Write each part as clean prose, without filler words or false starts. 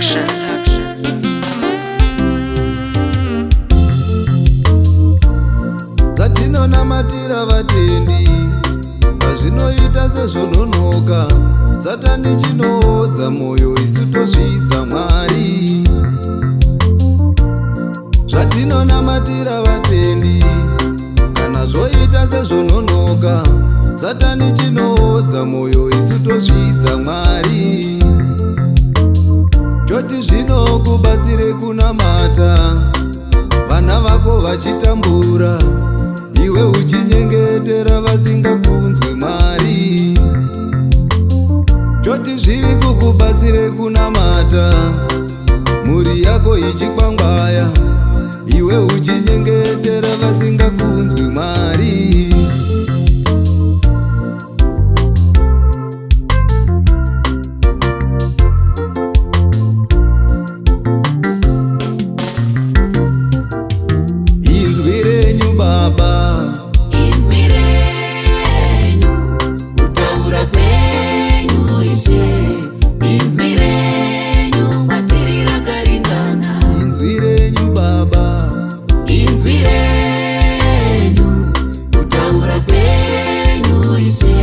Production. Zatinonamatira vatendi pazvinoita sezvononoka, Satani chinoodza moyo isu tozvidza Mwari. Zvatinonamatira vatendi kana zvoita sezvononoka, Satani chinoodza moyo isu tozvidza Mwari. Choti zvino kubatsire kunamata, vana vako vachitambura, iwe uchinyengetera vasingakunzwe Mwari. Choti zviri kukubatsire kunamata, mhuri yako ichikwangwaya, iwe uchinyengetera vasingakunzwe Mwari. Inzwi renyu Baba, inzwi renyu, kutaura kwenyu Ishe, inzwi renyu, kwatiri rakaringana. inzwi renyu Baba, Inzwi renyu, kutaura kwenyu Ishe,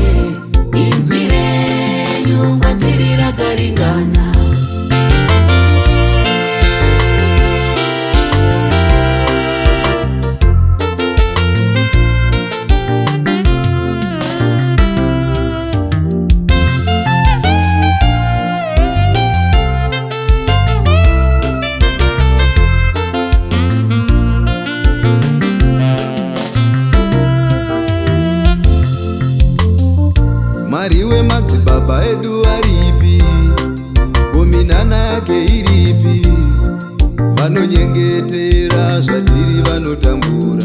inzwi renyu, kwatiri rakaringana. Mwari wemadzibaba edu aripi, gominana yake iripi, vanonyengetera zvatiri vanotambura.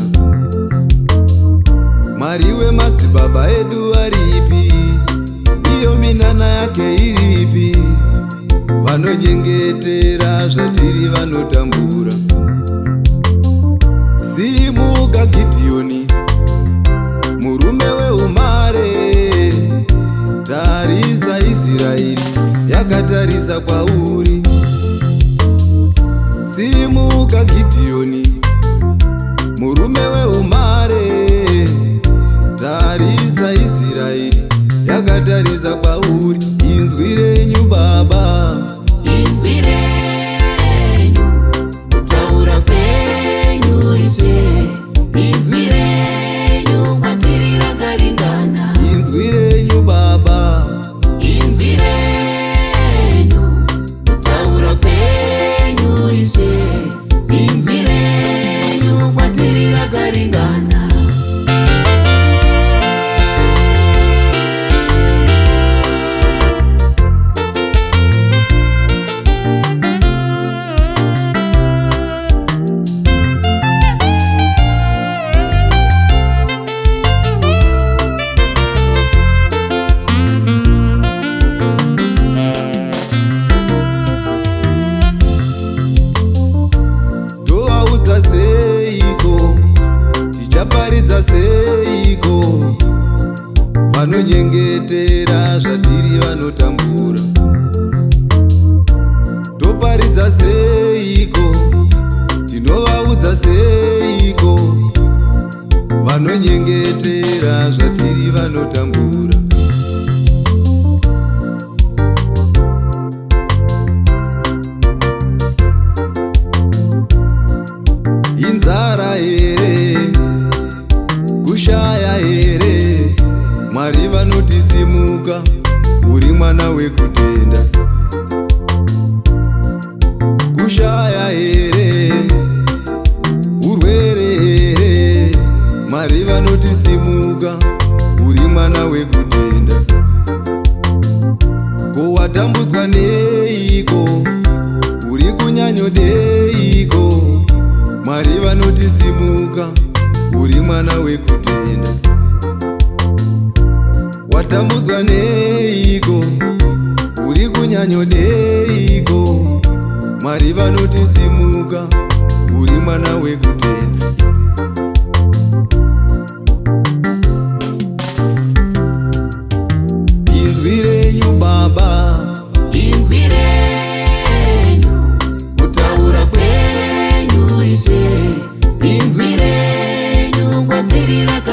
Mwari wemadzibaba edu aripi, iyo minana yake iripi, vanonyengetera zvatiri vanotambura. Simuka Gidheoni, murume weumare, tarisa Israeri yakatarisa kwauri. Simuka Gidheoni, murume weumare, tarisa Israeri yakatarisa kwauri. Inzwi renyu Baba, Inzwi renyu, kutaura kwenyu Ishe, inzwi renyu, kwatiri rakaringana. inzwi renyu Baba, Inzwi renyu, kutaura kwenyu Ishe, inzwi renyu, kwatiri rakaringana. tovaudza seiko, tichaparidza seiko, vanonyengetera zvatiri vanotambura. Toparidza seiko, tinovaudza seiko, vanonyengetera zvatiri vanotambura. Inzara here, kushaya here, Mwari vanoti simuka, uri mwana wekutenda. Kushaya here, urwere here, Mwari vanoti simuka, uri mwana wekutenda. Ko watambudzwa neiko, uri kunyanyodeiko, Mwari vanoti simuka, uri mwana wekutenda. Watambudzwa neiko, uri kunyanyodeiko, Mwari vanoti simuka, uri mwana wekutenda. Inzwi renyu Baba, Inzwi renyu, kwatiri raka